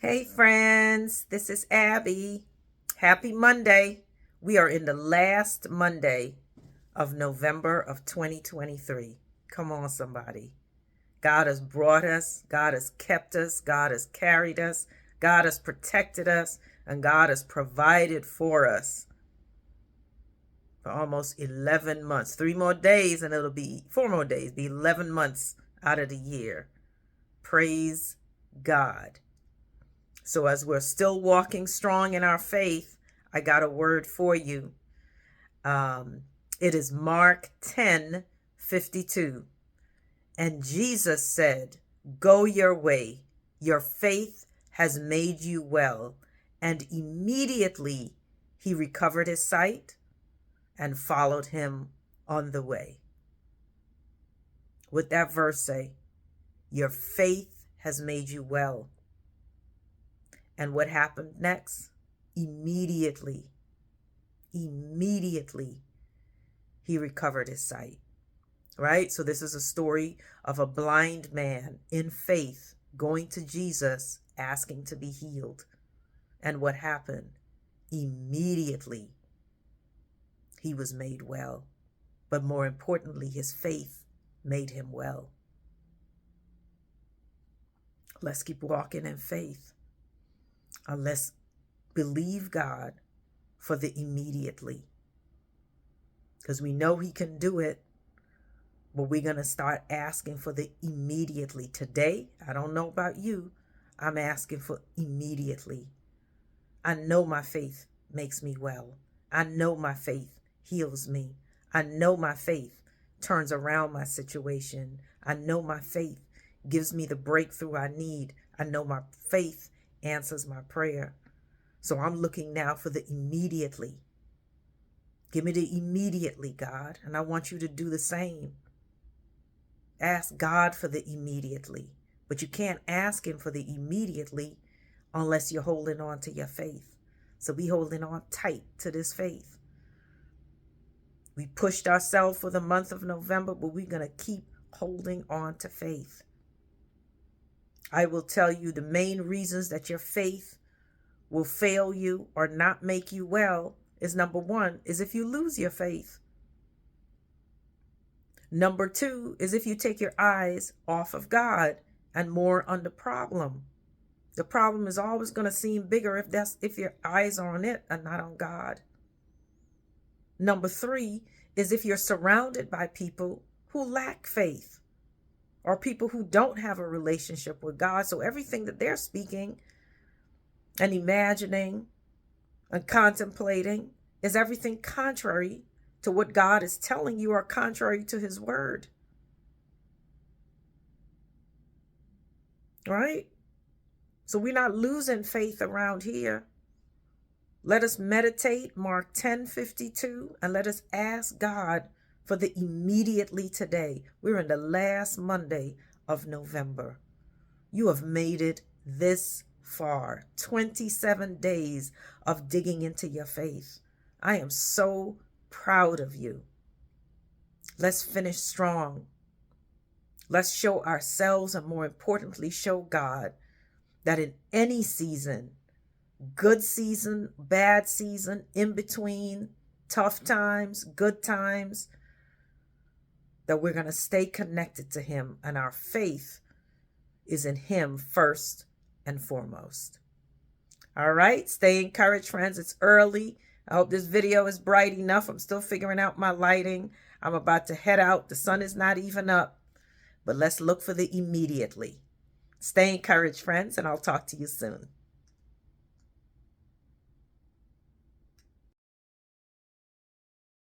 Hey friends, this is Abby. Happy Monday. We are in the last Monday of November of 2023. Come on, somebody. God has brought us, God has kept us, God has carried us, God has protected us, and God has provided for us for almost 11 months. 3 more days, and it'll be 4 more days, be 11 months out of the year. Praise God. So as we're still walking strong in our faith, I got a word for you. It is Mark 10:52. And Jesus said, "Go your way. Your faith has made you well." And immediately he recovered his sight and followed him on the way. What that verse say? Your faith has made you well. And what happened next? Immediately he recovered his sight. Right? So this is a story of a blind man in faith going to Jesus asking to be healed. And what happened? Immediately he was made well. But more importantly, his faith made him well. Let's keep walking in faith. Let's believe God for the immediately. Because we know he can do it, but we're going to start asking for the immediately. Today, I don't know about you, I'm asking for immediately. I know my faith makes me well. I know my faith heals me. I know my faith turns around my situation. I know my faith gives me the breakthrough I need. I know my faith answers my prayer. So I'm looking now for the immediately. Give me the immediately, God. And I want you to do the same. Ask God for the immediately. But you can't ask him for the immediately unless you're holding on to your faith. So be holding on tight to this faith. We pushed ourselves for the month of November, but we're going to keep holding on to faith. I will tell you the main reasons that your faith will fail you or not make you well is number one, is if you lose your faith. Number two is if you take your eyes off of God and more on the problem. The problem is always going to seem bigger if your eyes are on it and not on God. Number three is if you're surrounded by people who lack faith or people who don't have a relationship with God. So everything that they're speaking and imagining and contemplating is everything contrary to what God is telling you or contrary to his word. Right? So we're not losing faith around here. Let us meditate Mark 10:52 and let us ask God for the immediately today. We're in the last Monday of November. You have made it this far. 27 days of digging into your faith. I am so proud of you. Let's finish strong. Let's show ourselves and more importantly, show God that in any season, good season, bad season, in between, tough times, good times, that we're going to stay connected to him and our faith is in him first and foremost. All right, stay encouraged, friends. It's early. I hope this video is bright enough. I'm still figuring out my lighting. I'm about to head out. The sun is not even up, but let's look for the immediately. Stay encouraged, friends, and I'll talk to you soon.